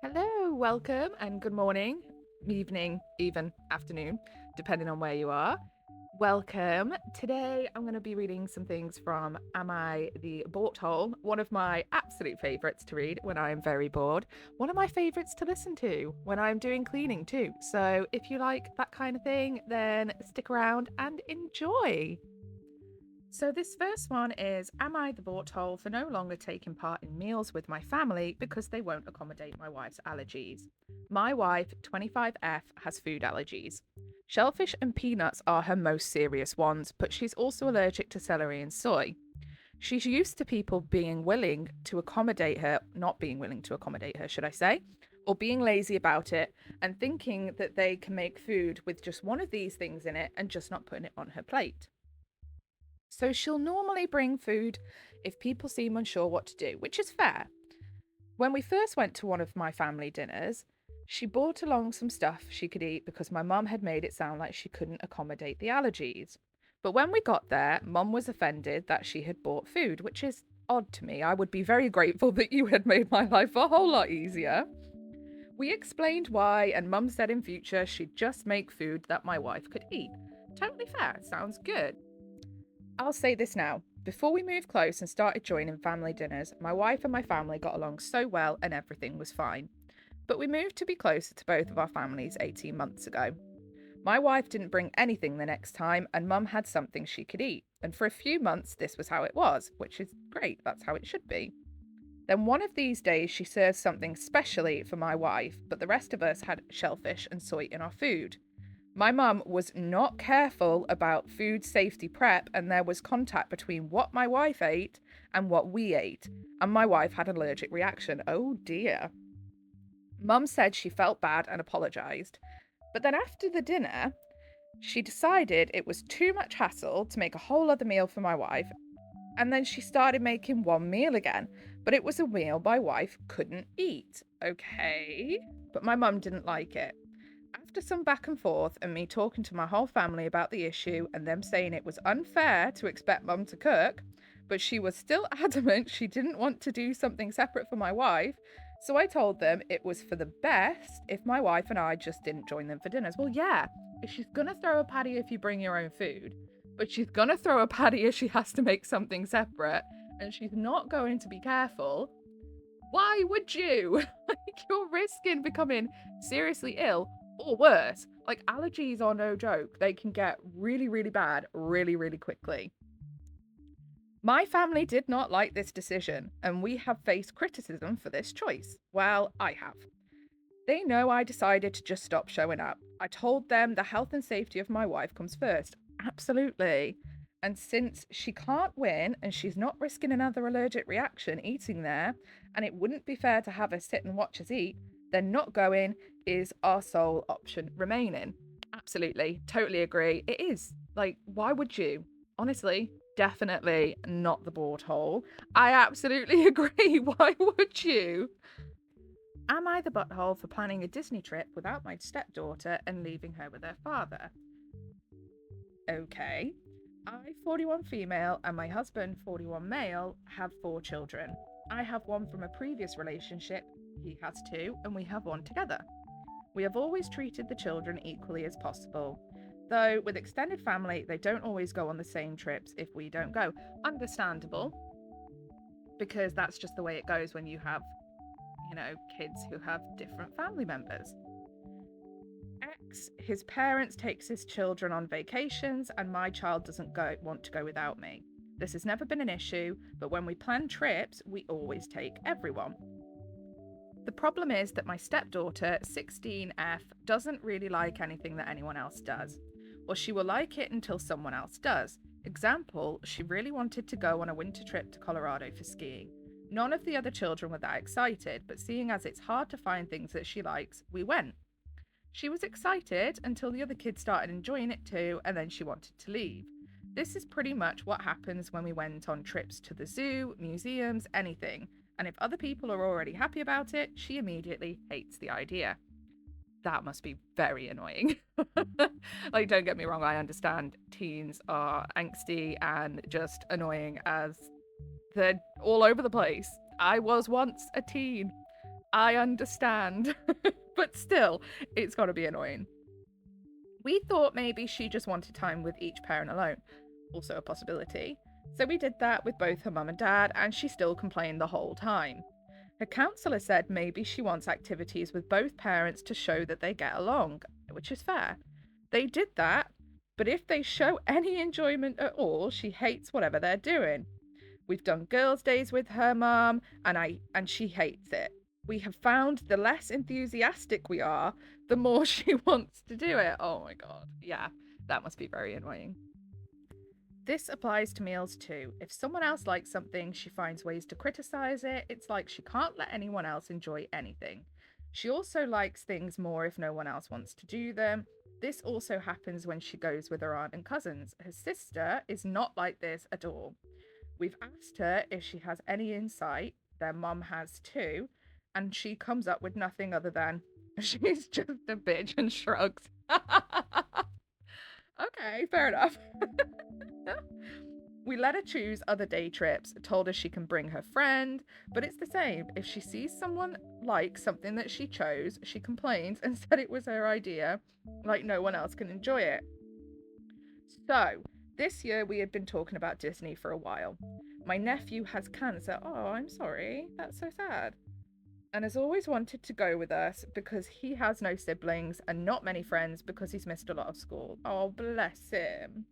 Hello, welcome, and good morning, evening, even afternoon, depending on where you are. Welcome. Today I'm going to be reading some things from Am I the Bort Hole? One of my absolute favourites to read when I am very bored. One of my favourites to listen to when I'm doing cleaning too. So if you like that kind of thing, then stick around and enjoy. So, this first one is Am I the Bort Hole for no longer taking part in meals with my family because they won't accommodate my wife's allergies? My wife, 25F, has food allergies. Shellfish and peanuts are her most serious ones, but she's also allergic to celery and soy. She's used to people being willing to accommodate her, not being willing to accommodate her, should I say, or being lazy about it and thinking that they can make food with just one of these things in it and just not putting it on her plate. So she'll normally bring food if people seem unsure what to do, which is fair. When we first went to one of my family dinners, she brought along some stuff she could eat because my mum had made it sound like she couldn't accommodate the allergies. But when we got there, mum was offended that she had bought food, which is odd to me. I would be very grateful that you had made my life a whole lot easier. We explained why, and mum said in future she'd just make food that my wife could eat. Totally fair, sounds good. I'll say this now. Before we moved close and started joining family dinners, my wife and my family got along so well and everything was fine. But we moved to be closer to both of our families 18 months ago. My wife didn't bring anything the next time, and mum had something she could eat. And for a few months, this was how it was, which is great. That's how it should be. Then one of these days, she served something specially for my wife, but the rest of us had shellfish and soy in our food. My mum was not careful about food safety prep, and there was contact between what my wife ate and what we ate, and my wife had an allergic reaction. Oh dear. Mum said she felt bad and apologised, but then after the dinner, she decided it was too much hassle to make a whole other meal for my wife, and then she started making one meal again, but it was a meal my wife couldn't eat. Okay, but my mum didn't like it. After some back and forth and me talking to my whole family about the issue and them saying it was unfair to expect mum to cook, but she was still adamant she didn't want to do something separate for my wife, so I told them it was for the best if my wife and I just didn't join them for dinners. Well, yeah, if she's gonna throw a paddy if you bring your own food, but she's gonna throw a paddy if she has to make something separate, and she's not going to be careful, why would you? Like, you're risking becoming seriously ill or worse. Like, allergies are no joke. They can get really, really bad really, really quickly. My family did not like this decision, and we have faced criticism for this choice. Well, I have. They know I decided to just stop showing up. I told them the health and safety of my wife comes first. Absolutely. And since she can't win and she's not risking another allergic reaction eating there, and it wouldn't be fair to have her sit and watch us eat, then not going is our sole option remaining. Absolutely. Totally agree. It is. Like, why would you? Honestly, definitely not the board hole. I absolutely agree. Why would you? Am I the butthole for planning a Disney trip without my stepdaughter and leaving her with her father? Okay. I, 41 female, and my husband, 41 male, have 4 children. I have one from a previous relationship, he has 2, and we have one together. We have always treated the children equally as possible. Though with extended family, they don't always go on the same trips if we don't go. Understandable, because that's just the way it goes when you have, kids who have different family members. X, his parents takes his children on vacations and my child doesn't want to go without me. This has never been an issue, but when we plan trips, we always take everyone. The problem is that my stepdaughter, 16F, doesn't really like anything that anyone else does. Or she will like it until someone else does. Example, she really wanted to go on a winter trip to Colorado for skiing. None of the other children were that excited, but seeing as it's hard to find things that she likes, we went. She was excited until the other kids started enjoying it too, and then she wanted to leave. This is pretty much what happens when we went on trips to the zoo, museums, anything. And if other people are already happy about it, she immediately hates the idea. That must be very annoying. Like, don't get me wrong, I understand teens are angsty and just annoying as they're all over the place. I was once a teen. I understand. But still, it's got to be annoying. We thought maybe she just wanted time with each parent alone. Also a possibility. So we did that with both her mum and dad, and she still complained the whole time. Her counsellor said maybe she wants activities with both parents to show that they get along, which is fair. They did that, but if they show any enjoyment at all, she hates whatever they're doing. We've done girls' days with her mum, and she hates it. We have found the less enthusiastic we are, the more she wants to do it. Oh my god. Yeah, that must be very annoying. This applies to meals too. If someone else likes something, she finds ways to criticize it. It's like she can't let anyone else enjoy anything. She also likes things more if no one else wants to do them. This also happens when she goes with her aunt and cousins. Her sister is not like this at all. We've asked her if she has any insight. Their mum has too. And she comes up with nothing other than, she's just a bitch, and shrugs. Okay, fair enough. We let her choose other day trips, told her she can bring her friend, but it's the same. If she sees someone like something that she chose, she complains and said it was her idea, like no one else can enjoy it. So, this year we had been talking about Disney for a while. My nephew has cancer. Oh, I'm sorry. That's so sad. And has always wanted to go with us because he has no siblings and not many friends because he's missed a lot of school. Oh, bless him.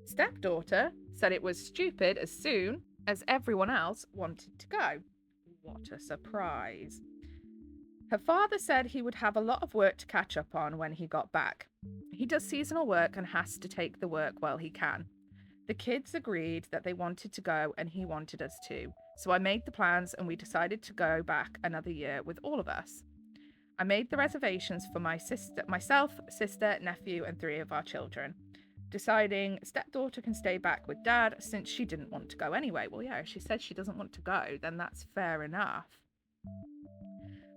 Stepdaughter said it was stupid as soon as everyone else wanted to go. What a surprise. Her father said he would have a lot of work to catch up on when he got back. He does seasonal work and has to take the work while he can. The kids agreed that they wanted to go and he wanted us to. So I made the plans and we decided to go back another year with all of us. I made the reservations for myself, sister, nephew, and 3 of our children. Deciding stepdaughter can stay back with dad since she didn't want to go anyway. Well, yeah, if she said she doesn't want to go, then that's fair enough.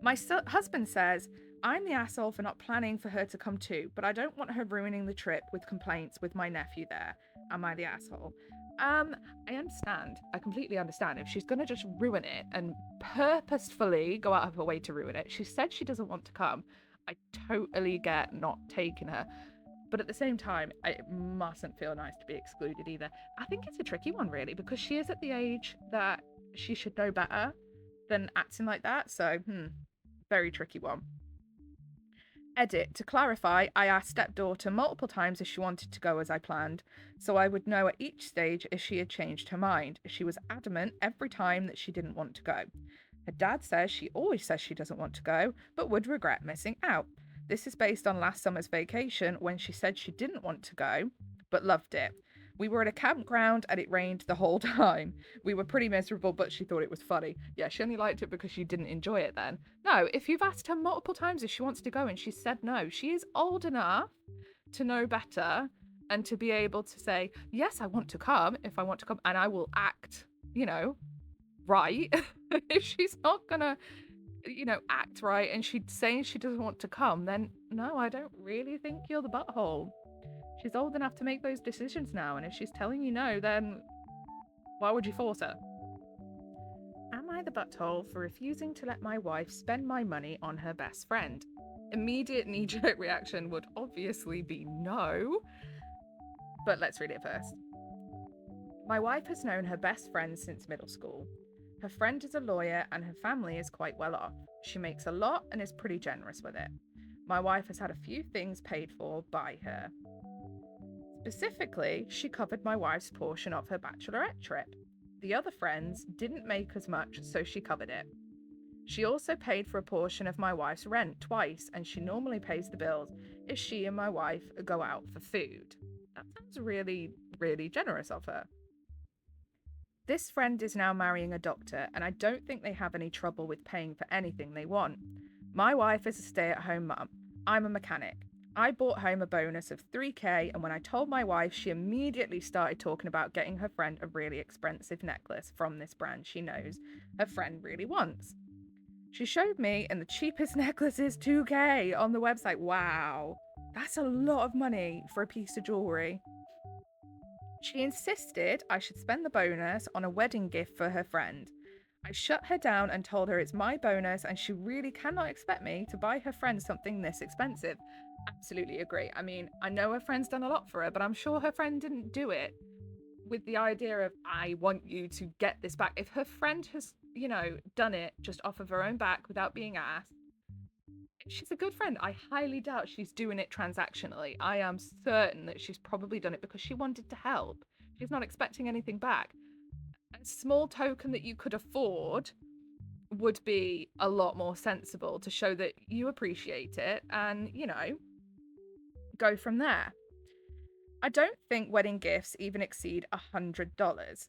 My husband says, I'm the asshole for not planning for her to come too, but I don't want her ruining the trip with complaints with my nephew there. Am I the asshole? I understand. I completely understand. If she's going to just ruin it and purposefully go out of her way to ruin it, she said she doesn't want to come. I totally get not taking her. But at the same time, it mustn't feel nice to be excluded either. I think it's a tricky one, really, because she is at the age that she should know better than acting like that. So, very tricky one. Edit. To clarify, I asked stepdaughter multiple times if she wanted to go as I planned, so I would know at each stage if she had changed her mind. She was adamant every time that she didn't want to go. Her dad says she always says she doesn't want to go, but would regret missing out. This is based on last summer's vacation when she said she didn't want to go, but loved it. We were at a campground and it rained the whole time. We were pretty miserable, but she thought it was funny. Yeah, she only liked it because she didn't enjoy it then. No, if you've asked her multiple times if she wants to go and she said no, she is old enough to know better and to be able to say, yes, I want to come if I want to come, and I will act, right. If she's not gonna act right and she's saying she doesn't want to come, then no, I don't really think you're the butthole. She's old enough to make those decisions now, and if she's telling you no, then why would you force her? Am I the butthole for refusing to let my wife spend my money on her best friend? Immediate knee-jerk reaction would obviously be no, but let's read it first. My wife has known her best friend since middle school. Her friend is a lawyer and her family is quite well off. She makes a lot and is pretty generous with it. My wife has had a few things paid for by her. Specifically, she covered my wife's portion of her bachelorette trip. The other friends didn't make as much, so she covered it. She also paid for a portion of my wife's rent twice, and she normally pays the bills if she and my wife go out for food. That sounds really, really generous of her. This friend is now marrying a doctor, and I don't think they have any trouble with paying for anything they want. My wife is a stay-at-home mum. I'm a mechanic. I brought home a bonus of $3,000, and when I told my wife, she immediately started talking about getting her friend a really expensive necklace from this brand she knows her friend really wants. She showed me, and the cheapest necklace is $2,000 on the website. Wow, that's a lot of money for a piece of jewellery. She insisted I should spend the bonus on a wedding gift for her friend. I shut her down and told her it's my bonus and she really cannot expect me to buy her friend something this expensive. Absolutely agree. I mean, I know her friend's done a lot for her, but I'm sure her friend didn't do it with the idea of, I want you to get this back. If her friend has, done it just off of her own back without being asked, she's a good friend. I highly doubt she's doing it transactionally. I am certain that she's probably done it because she wanted to help. She's not expecting anything back. A small token that you could afford would be a lot more sensible to show that you appreciate it and, go from there. I don't think wedding gifts even exceed $100.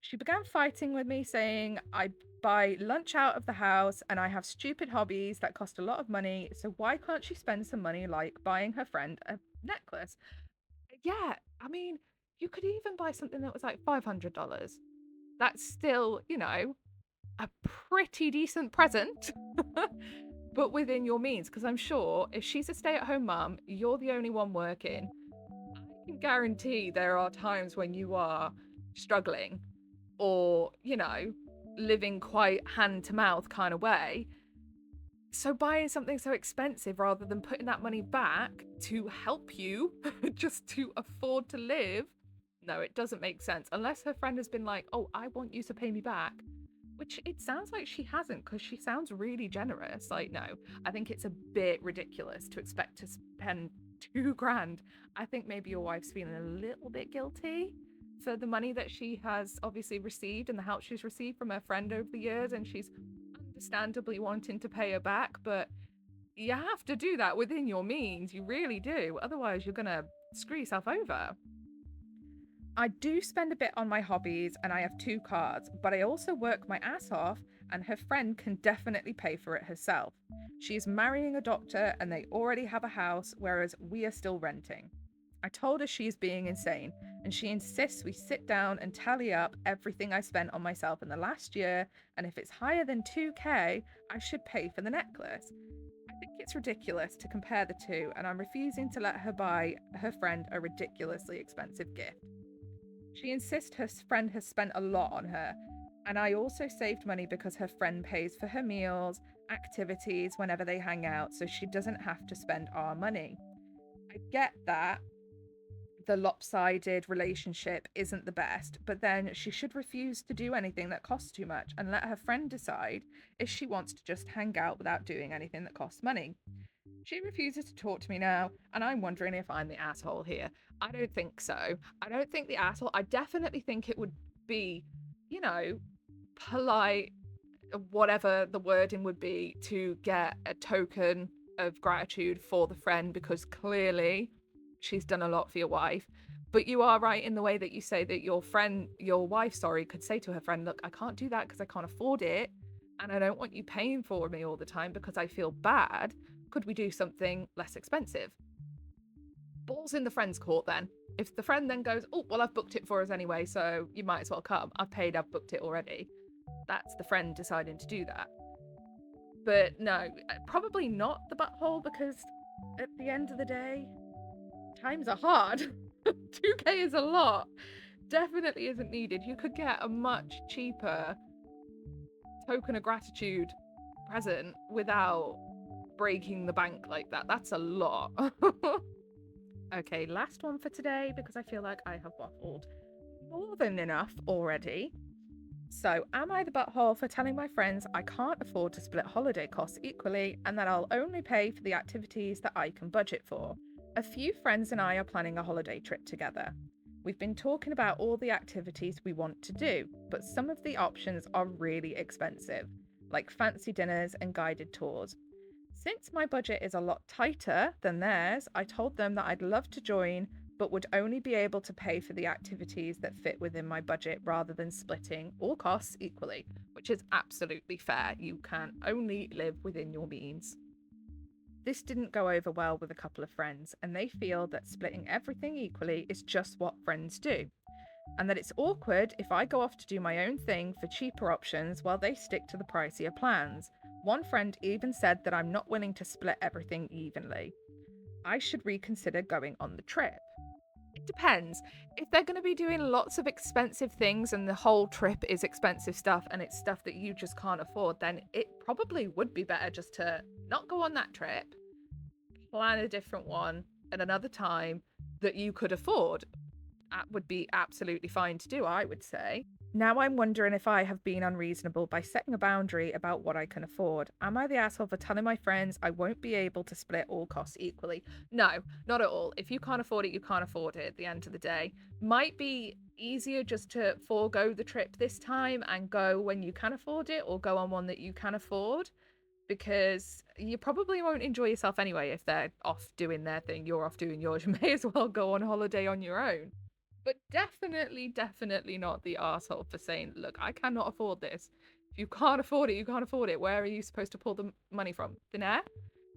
She began fighting with me, saying I buy lunch out of the house and I have stupid hobbies that cost a lot of money, so why can't she spend some money like buying her friend a necklace? Yeah, I mean, you could even buy something that was like $500. That's still, a pretty decent present, but within your means. Because I'm sure if she's a stay-at-home mum, you're the only one working. I can guarantee there are times when you are struggling or, living quite hand to mouth kind of way. So buying something so expensive rather than putting that money back to help you just to afford to live, no, it doesn't make sense. Unless her friend has been like, oh, I want you to pay me back, which it sounds like she hasn't because she sounds really generous. Like, no, I think it's a bit ridiculous to expect to spend $2,000. I think maybe your wife's feeling a little bit guilty for the money that she has obviously received and the help she's received from her friend over the years, and she's understandably wanting to pay her back, but you have to do that within your means. You really do. Otherwise, you're going to screw yourself over. I do spend a bit on my hobbies and I have 2 cars, but I also work my ass off and her friend can definitely pay for it herself. She's marrying a doctor and they already have a house, whereas we are still renting. I told her she's being insane and she insists we sit down and tally up everything I spent on myself in the last year, and if it's higher than 2K, I should pay for the necklace. I think it's ridiculous to compare the two, and I'm refusing to let her buy her friend a ridiculously expensive gift. She insists her friend has spent a lot on her, and I also saved money because her friend pays for her meals, activities whenever they hang out, so she doesn't have to spend our money. I get that the lopsided relationship isn't the best, but then she should refuse to do anything that costs too much and let her friend decide if she wants to just hang out without doing anything that costs money. She refuses to talk to me now, and I'm wondering if I'm the asshole here. I don't think so. I don't think the asshole. I definitely think it would be, you know, polite, whatever the wording would be, to get a token of gratitude for the friend because clearly she's done a lot for your wife. But you are right in the way that you say that your wife, could say to her friend, look, I can't do that because I can't afford it. And I don't want you paying for me all the time because I feel bad. Could we do something less expensive? Balls in the friend's court then. If the friend then goes, oh, well, I've booked it for us anyway, so you might as well come. I've booked it already. That's the friend deciding to do that. But no, probably not the butthole, because at the end of the day, times are hard. 2K is a lot. Definitely isn't needed. You could get a much cheaper token of gratitude present without breaking the bank like that. That's a lot. Okay, last one for today because I feel like I have waffled more than enough already. So, am I the butthole for telling my friends I can't afford to split holiday costs equally and that I'll only pay for the activities that I can budget for? A few friends and I are planning a holiday trip together. We've been talking about all the activities we want to do, but some of the options are really expensive, like fancy dinners and guided tours. Since my budget is a lot tighter than theirs, I told them that I'd love to join, but would only be able to pay for the activities that fit within my budget rather than splitting all costs equally, which is absolutely fair. You can only live within your means. This didn't go over well with a couple of friends, and they feel that splitting everything equally is just what friends do, and that it's awkward if I go off to do my own thing for cheaper options while they stick to the pricier plans. One friend even said that I'm not willing to split everything evenly. I should reconsider going on the trip. It depends. If they're going to be doing lots of expensive things and the whole trip is expensive stuff and it's stuff that you just can't afford, then it probably would be better just to not go on that trip, plan a different one at another time that you could afford. That would be absolutely fine to do, I would say. Now I'm wondering if I have been unreasonable by setting a boundary about what I can afford. Am I the asshole for telling my friends I won't be able to split all costs equally? No, not at all. If you can't afford it, you can't afford it at the end of the day. Might be easier just to forego the trip this time and go when you can afford it, or go on one that you can afford, because you probably won't enjoy yourself anyway if they're off doing their thing, you're off doing yours. You may as well go on holiday on your own. But definitely not the arsehole for saying, look, I cannot afford this. If you can't afford it, you can't afford it. Where are you supposed to pull the money from? Thin air?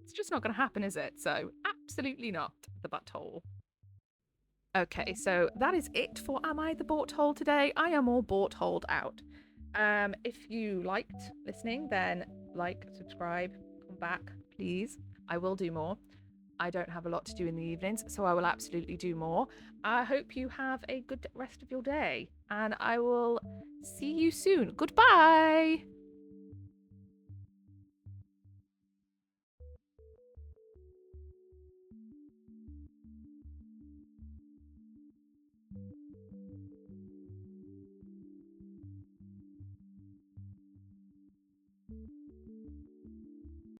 It's just not going to happen, is it? So absolutely not the butthole. Okay, so that is it for Am I the Butthole today? I am all butthole out. If you liked listening, then like, subscribe, come back, please. I will do more. I don't have a lot to do in the evenings, so I will absolutely do more. I hope you have a good rest of your day, and I will see you soon. Goodbye!